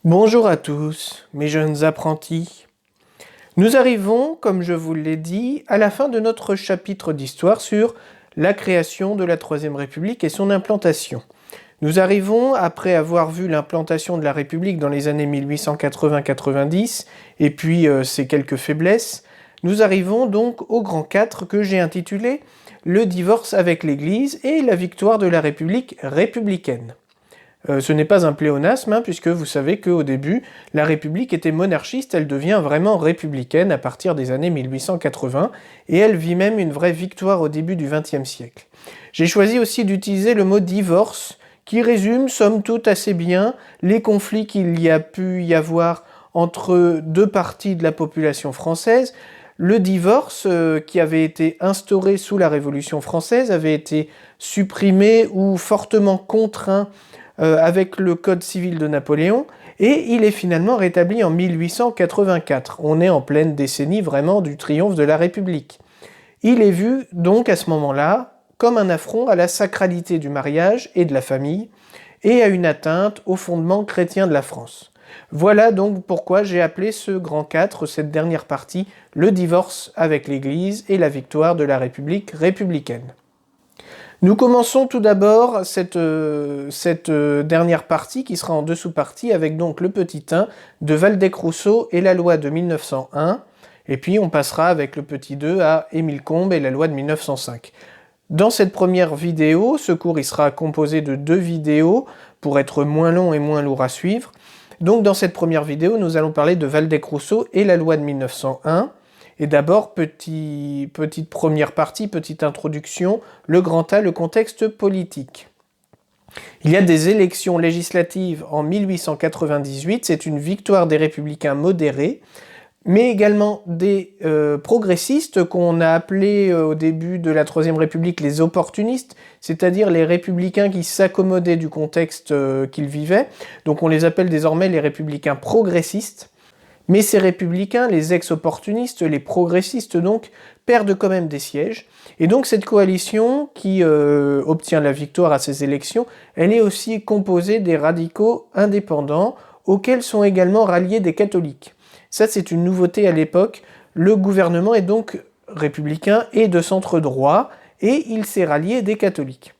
Bonjour à tous, mes jeunes apprentis. Nous arrivons, comme je vous l'ai dit, à la fin de notre chapitre d'histoire sur la création de la Troisième République et son implantation. Nous arrivons, après avoir vu l'implantation de la République dans les années 1880-90, et puis ses quelques faiblesses, nous arrivons donc au grand 4 que j'ai intitulé « Le divorce avec l'Église et la victoire de la République républicaine ». Ce n'est pas un pléonasme, puisque vous savez qu'au début, la République était monarchiste, elle devient vraiment républicaine à partir des années 1880, et elle vit même une vraie victoire au début du XXe siècle. J'ai choisi aussi d'utiliser le mot « divorce », qui résume, somme toute, assez bien les conflits qu'il y a pu y avoir entre deux parties de la population française. Le divorce, qui avait été instauré sous la Révolution française, avait été supprimé ou fortement contraint avec le Code civil de Napoléon, et il est finalement rétabli en 1884. On est en pleine décennie vraiment du triomphe de la République. Il est vu donc à ce moment-là comme un affront à la sacralité du mariage et de la famille, et à une atteinte aux fondements chrétiens de la France. Voilà donc pourquoi j'ai appelé ce grand 4, cette dernière partie, le divorce avec l'Église et la victoire de la République républicaine. Nous commençons tout d'abord cette dernière partie qui sera en deux sous-parties avec donc le petit 1 de Waldeck-Rousseau et la loi de 1901, et puis on passera avec le petit 2 à Émile Combes et la loi de 1905. Dans cette première vidéo, ce cours il sera composé de deux vidéos pour être moins long et moins lourd à suivre. Donc dans cette première vidéo, nous allons parler de Waldeck-Rousseau et la loi de 1901. Et d'abord, petite première partie, petite introduction, le grand A, le contexte politique. Il y a des élections législatives en 1898, c'est une victoire des républicains modérés, mais également des progressistes qu'on a appelés au début de la Troisième République les opportunistes, c'est-à-dire les républicains qui s'accommodaient du contexte qu'ils vivaient. Donc on les appelle désormais les républicains progressistes. Mais ces républicains, les ex-opportunistes, les progressistes donc, perdent quand même des sièges. Et donc cette coalition qui obtient la victoire à ces élections, elle est aussi composée des radicaux indépendants, auxquels sont également ralliés des catholiques. Ça c'est une nouveauté à l'époque. Le gouvernement est donc républicain et de centre droit, et il s'est rallié des catholiques.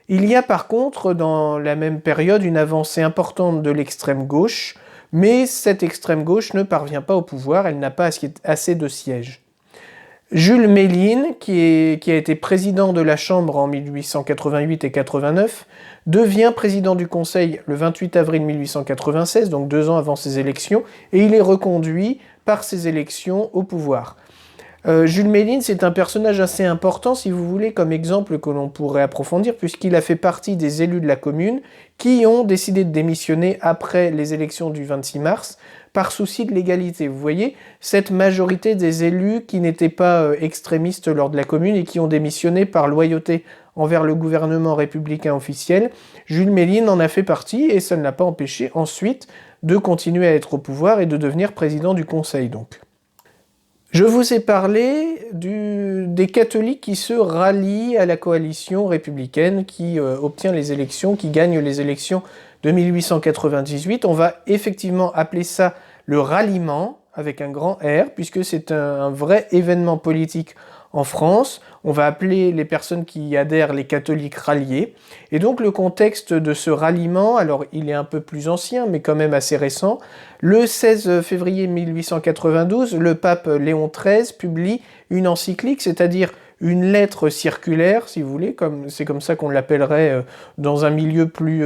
Il y a par contre dans la même période une avancée importante de l'extrême gauche, mais cette extrême gauche ne parvient pas au pouvoir, elle n'a pas assez de sièges. Jules Méline, qui a été président de la Chambre en 1888 et 89, devient président du Conseil le 28 avril 1896, donc 2 ans avant ses élections, et il est reconduit par ces élections au pouvoir. Jules Méline, c'est un personnage assez important, si vous voulez, comme exemple que l'on pourrait approfondir, puisqu'il a fait partie des élus de la commune qui ont décidé de démissionner après les élections du 26 mars, par souci de l'égalité. Vous voyez, cette majorité des élus qui n'étaient pas extrémistes lors de la commune et qui ont démissionné par loyauté envers le gouvernement républicain officiel, Jules Méline en a fait partie et ça ne l'a pas empêché ensuite de continuer à être au pouvoir et de devenir président du Conseil donc. Je vous ai parlé des catholiques qui se rallient à la coalition républicaine qui obtient les élections, qui gagne les élections de 1898. On va effectivement appeler ça le ralliement, avec un grand R, puisque c'est un vrai événement politique en France. On va appeler les personnes qui y adhèrent les catholiques ralliés. Et donc le contexte de ce ralliement, alors il est un peu plus ancien, mais quand même assez récent. Le 16 février 1892, le pape Léon XIII publie une encyclique, c'est-à-dire une lettre circulaire, si vous voulez, c'est comme ça qu'on l'appellerait dans un milieu plus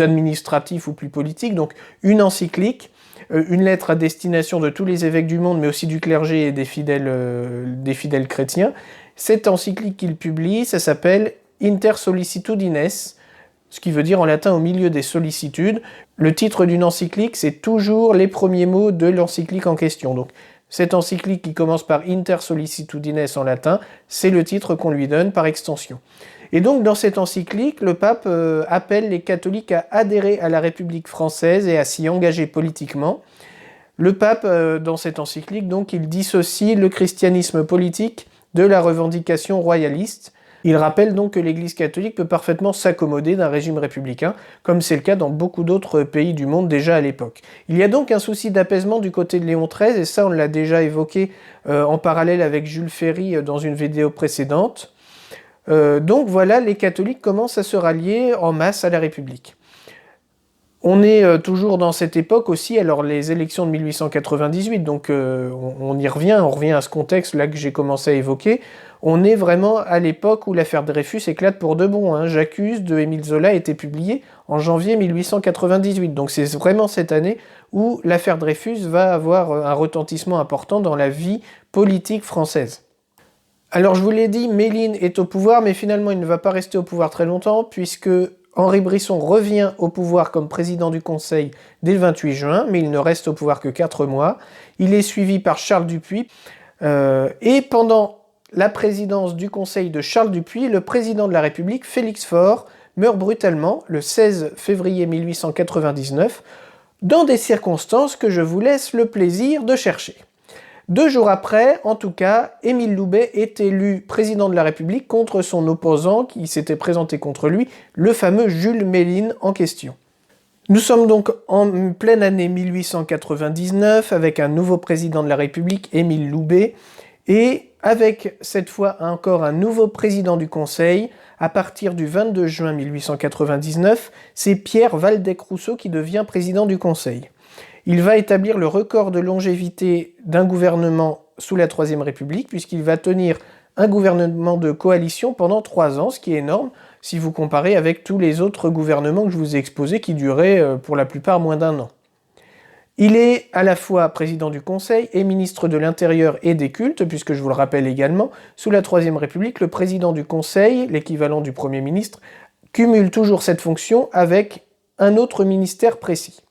administratif ou plus politique, donc une encyclique, une lettre à destination de tous les évêques du monde, mais aussi du clergé et des fidèles chrétiens. Cette encyclique qu'il publie, ça s'appelle Inter Sollicitudines, ce qui veut dire en latin au milieu des sollicitudes. Le titre d'une encyclique, c'est toujours les premiers mots de l'encyclique en question. Donc, cette encyclique qui commence par Inter Sollicitudines en latin, c'est le titre qu'on lui donne par extension. Et donc, dans cette encyclique, le pape appelle les catholiques à adhérer à la République française et à s'y engager politiquement. Le pape, dans cette encyclique, donc, il dissocie le christianisme politique de la revendication royaliste. Il rappelle donc que l'Église catholique peut parfaitement s'accommoder d'un régime républicain, comme c'est le cas dans beaucoup d'autres pays du monde déjà à l'époque. Il y a donc un souci d'apaisement du côté de Léon XIII, et ça on l'a déjà évoqué en parallèle avec Jules Ferry dans une vidéo précédente. Donc voilà, les catholiques commencent à se rallier en masse à la République. On est toujours dans cette époque aussi, alors les élections de 1898, donc on y revient, on revient à ce contexte là que j'ai commencé à évoquer. On est vraiment à l'époque où l'affaire Dreyfus éclate pour de bon. J'accuse de Émile Zola a été publié en janvier 1898, donc c'est vraiment cette année où l'affaire Dreyfus va avoir un retentissement important dans la vie politique française. Alors je vous l'ai dit, Méline est au pouvoir, mais finalement il ne va pas rester au pouvoir très longtemps, puisque Henri Brisson revient au pouvoir comme président du Conseil dès le 28 juin, mais il ne reste au pouvoir que 4 mois. Il est suivi par Charles Dupuy, et pendant la présidence du Conseil de Charles Dupuy, le président de la République, Félix Faure, meurt brutalement le 16 février 1899, dans des circonstances que je vous laisse le plaisir de chercher. 2 jours après, en tout cas, Émile Loubet est élu président de la République contre son opposant qui s'était présenté contre lui, le fameux Jules Méline en question. Nous sommes donc en pleine année 1899 avec un nouveau président de la République, Émile Loubet, et avec cette fois encore un nouveau président du Conseil. À partir du 22 juin 1899, c'est Pierre Waldeck-Rousseau qui devient président du Conseil. Il va établir le record de longévité d'un gouvernement sous la Troisième République, puisqu'il va tenir un gouvernement de coalition pendant 3 ans, ce qui est énorme si vous comparez avec tous les autres gouvernements que je vous ai exposés qui duraient pour la plupart moins d'1 an. Il est à la fois président du Conseil et ministre de l'Intérieur et des Cultes, puisque je vous le rappelle également, sous la Troisième République, le président du Conseil, l'équivalent du Premier ministre, cumule toujours cette fonction avec un autre ministère précis.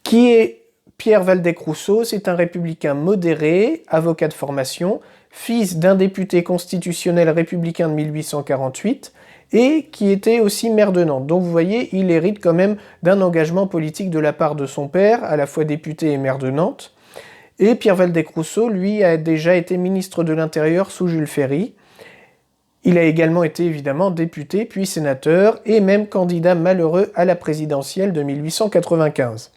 Qui est Pierre Waldeck-Rousseau? C'est un républicain modéré, avocat de formation, fils d'un député constitutionnel républicain de 1848, et qui était aussi maire de Nantes. Donc vous voyez, il hérite quand même d'un engagement politique de la part de son père, à la fois député et maire de Nantes. Et Pierre Waldeck-Rousseau, lui, a déjà été ministre de l'Intérieur sous Jules Ferry. Il a également été évidemment député, puis sénateur, et même candidat malheureux à la présidentielle de 1895.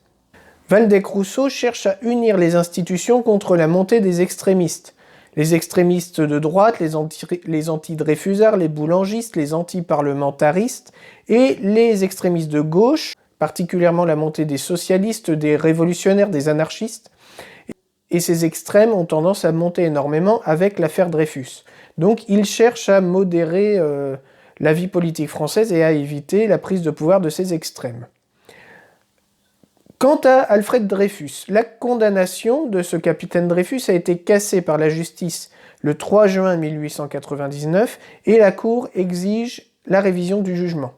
Waldeck-Rousseau cherche à unir les institutions contre la montée des extrémistes. Les extrémistes de droite, les anti-dreyfusards, les boulangistes, les anti-parlementaristes et les extrémistes de gauche, particulièrement la montée des socialistes, des révolutionnaires, des anarchistes. Et ces extrêmes ont tendance à monter énormément avec l'affaire Dreyfus. Donc il cherche à modérer la vie politique française et à éviter la prise de pouvoir de ces extrêmes. Quant à Alfred Dreyfus, la condamnation de ce capitaine Dreyfus a été cassée par la justice le 3 juin 1899 et la Cour exige la révision du jugement.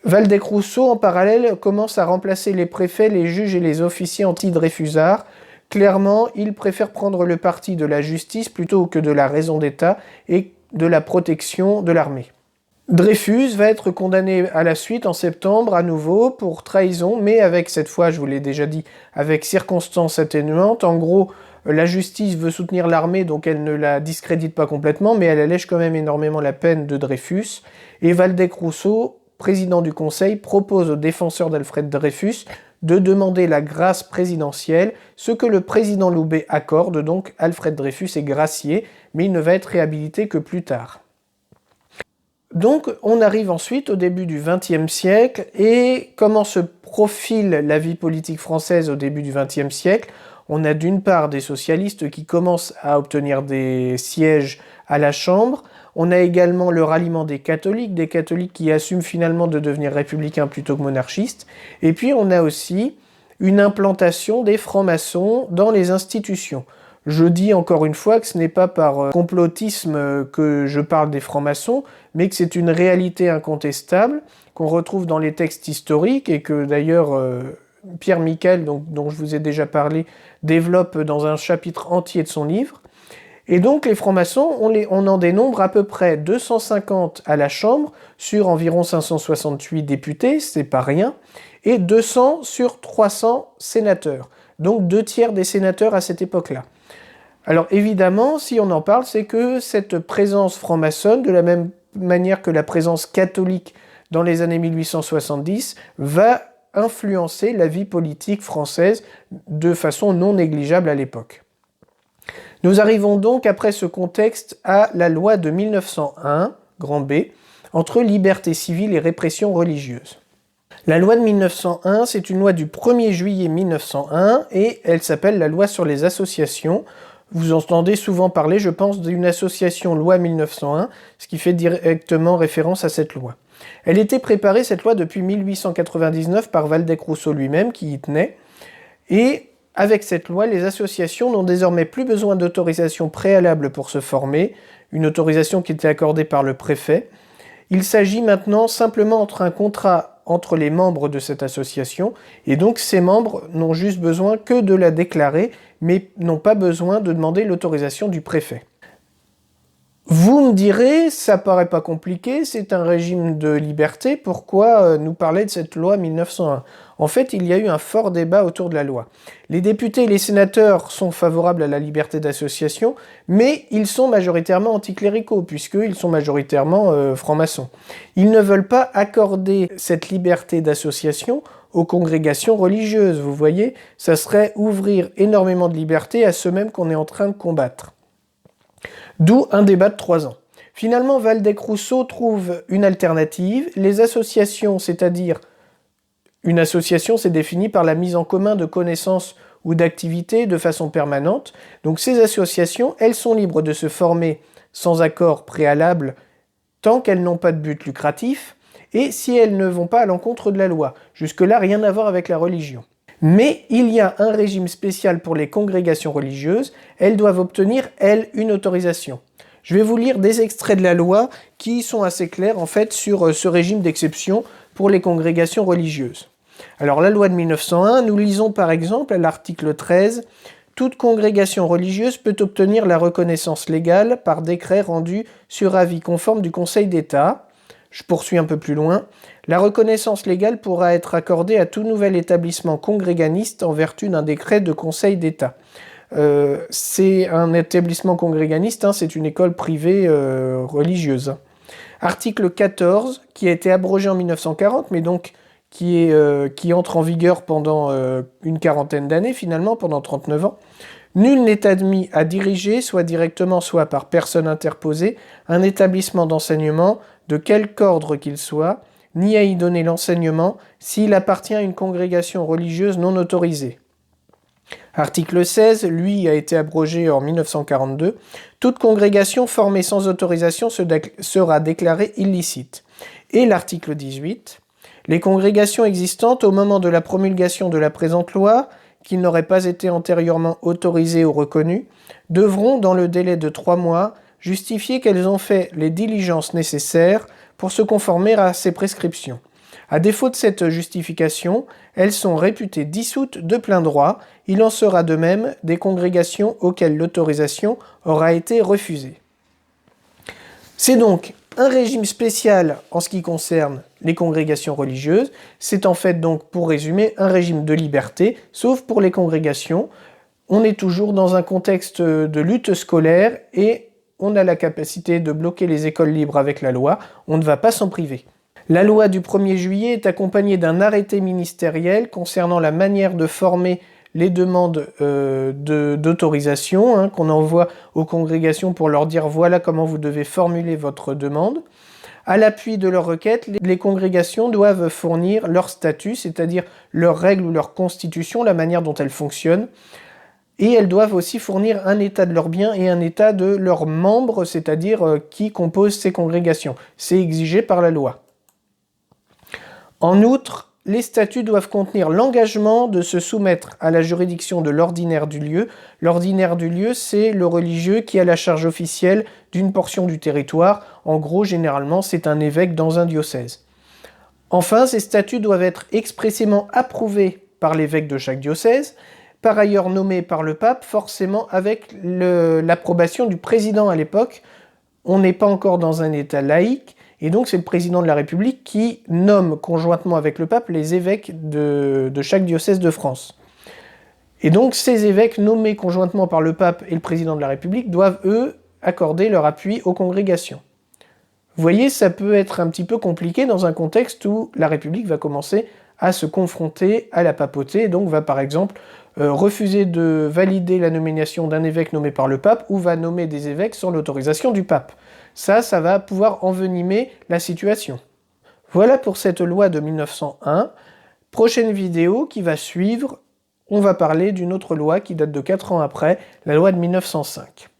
Waldeck-Rousseau, en parallèle, commence à remplacer les préfets, les juges et les officiers anti-dreyfusards. Clairement, il préfère prendre le parti de la justice plutôt que de la raison d'État et de la protection de l'armée. Dreyfus va être condamné à la suite en septembre à nouveau pour trahison, mais avec cette fois, je vous l'ai déjà dit, avec circonstances atténuantes. En gros, la justice veut soutenir l'armée, donc elle ne la discrédite pas complètement, mais elle allège quand même énormément la peine de Dreyfus. Et Waldeck-Rousseau, président du Conseil, propose aux défenseurs d'Alfred Dreyfus de demander la grâce présidentielle, ce que le président Loubet accorde, donc Alfred Dreyfus est gracié, mais il ne va être réhabilité que plus tard. Donc on arrive ensuite au début du XXe siècle, et comment se profile la vie politique française au début du XXe siècle? On a d'une part des socialistes qui commencent à obtenir des sièges à la Chambre, on a également le ralliement des catholiques qui assument finalement de devenir républicains plutôt que monarchistes, et puis on a aussi une implantation des francs-maçons dans les institutions. Je dis encore une fois que ce n'est pas par complotisme que je parle des francs-maçons, mais que c'est une réalité incontestable qu'on retrouve dans les textes historiques et que d'ailleurs Pierre Miquel, dont je vous ai déjà parlé, développe dans un chapitre entier de son livre. Et donc les francs-maçons, on en dénombre à peu près 250 à la Chambre sur environ 568 députés, c'est pas rien, et 200 sur 300 sénateurs. Donc 2/3 des sénateurs à cette époque-là. Alors évidemment, si on en parle, c'est que cette présence franc-maçonne, de la même manière que la présence catholique dans les années 1870, va influencer la vie politique française de façon non négligeable à l'époque. Nous arrivons donc, après ce contexte, à la loi de 1901, grand B, entre liberté civile et répression religieuse. La loi de 1901, c'est une loi du 1er juillet 1901, et elle s'appelle la loi sur les associations. Vous entendez souvent parler, je pense, d'une association loi 1901, ce qui fait directement référence à cette loi. Elle était préparée, cette loi, depuis 1899 par Waldeck-Rousseau lui-même, qui y tenait, et avec cette loi, les associations n'ont désormais plus besoin d'autorisation préalable pour se former, une autorisation qui était accordée par le préfet. Il s'agit maintenant simplement entre un contrat entre les membres de cette association, et donc ces membres n'ont juste besoin que de la déclarer, mais n'ont pas besoin de demander l'autorisation du préfet. Vous me direz, ça paraît pas compliqué, c'est un régime de liberté, pourquoi nous parler de cette loi 1901? En fait, il y a eu un fort débat autour de la loi. Les députés et les sénateurs sont favorables à la liberté d'association, mais ils sont majoritairement anticléricaux, puisqu'ils sont majoritairement francs-maçons. Ils ne veulent pas accorder cette liberté d'association aux congrégations religieuses, vous voyez, ça serait ouvrir énormément de liberté à ceux mêmes qu'on est en train de combattre. D'où un débat de 3 ans. Finalement, Waldeck-Rousseau trouve une alternative. Les associations, c'est-à-dire une association, c'est défini par la mise en commun de connaissances ou d'activités de façon permanente. Donc ces associations, elles sont libres de se former sans accord préalable tant qu'elles n'ont pas de but lucratif et si elles ne vont pas à l'encontre de la loi. Jusque-là, rien à voir avec la religion. Mais il y a un régime spécial pour les congrégations religieuses, elles doivent obtenir, elles, une autorisation. Je vais vous lire des extraits de la loi qui sont assez clairs en fait sur ce régime d'exception pour les congrégations religieuses. Alors la loi de 1901, nous lisons par exemple à l'article 13 « Toute congrégation religieuse peut obtenir la reconnaissance légale par décret rendu sur avis conforme du Conseil d'État. » Je poursuis un peu plus loin. La reconnaissance légale pourra être accordée à tout nouvel établissement congréganiste en vertu d'un décret de Conseil d'État. C'est un établissement congréganiste, c'est une école privée religieuse. Article 14, qui a été abrogé en 1940, mais donc qui entre en vigueur pendant une quarantaine d'années, finalement, pendant 39 ans. Nul n'est admis à diriger, soit directement, soit par personne interposée, un établissement d'enseignement, de quelque ordre qu'il soit, ni à y donner l'enseignement s'il appartient à une congrégation religieuse non autorisée. Article 16, lui, a été abrogé en 1942. Toute congrégation formée sans autorisation sera déclarée illicite. Et l'article 18, les congrégations existantes au moment de la promulgation de la présente loi, qui n'auraient pas été antérieurement autorisées ou reconnues, devront, dans le délai de 3 mois, justifier qu'elles ont fait les diligences nécessaires pour se conformer à ces prescriptions. À défaut de cette justification, elles sont réputées dissoutes de plein droit. Il en sera de même des congrégations auxquelles l'autorisation aura été refusée. C'est donc un régime spécial en ce qui concerne les congrégations religieuses. C'est en fait donc, pour résumer, un régime de liberté, sauf pour les congrégations. On est toujours dans un contexte de lutte scolaire et on a la capacité de bloquer les écoles libres avec la loi. On ne va pas s'en priver. La loi du 1er juillet est accompagnée d'un arrêté ministériel concernant la manière de former les demandes d'autorisation qu'on envoie aux congrégations pour leur dire voilà comment vous devez formuler votre demande. À l'appui de leurs requêtes, les congrégations doivent fournir leur statut, c'est-à-dire leurs règles ou leur constitution, la manière dont elles fonctionnent. Et elles doivent aussi fournir un état de leurs biens et un état de leurs membres, c'est-à-dire qui composent ces congrégations. C'est exigé par la loi. En outre, les statuts doivent contenir l'engagement de se soumettre à la juridiction de l'ordinaire du lieu. L'ordinaire du lieu, c'est le religieux qui a la charge officielle d'une portion du territoire. En gros, généralement, c'est un évêque dans un diocèse. Enfin, ces statuts doivent être expressément approuvés par l'évêque de chaque diocèse, par ailleurs nommés par le pape, forcément avec l'approbation du président à l'époque. On n'est pas encore dans un état laïque, et donc c'est le président de la République qui nomme conjointement avec le pape les évêques de chaque diocèse de France. Et donc ces évêques nommés conjointement par le pape et le président de la République doivent, eux, accorder leur appui aux congrégations. Vous voyez, ça peut être un petit peu compliqué dans un contexte où la République va commencer à se confronter à la papauté, et donc va par exemple refuser de valider la nomination d'un évêque nommé par le pape, ou va nommer des évêques sans l'autorisation du pape. Ça va pouvoir envenimer la situation. Voilà pour cette loi de 1901. Prochaine vidéo qui va suivre, on va parler d'une autre loi qui date de 4 ans après, la loi de 1905.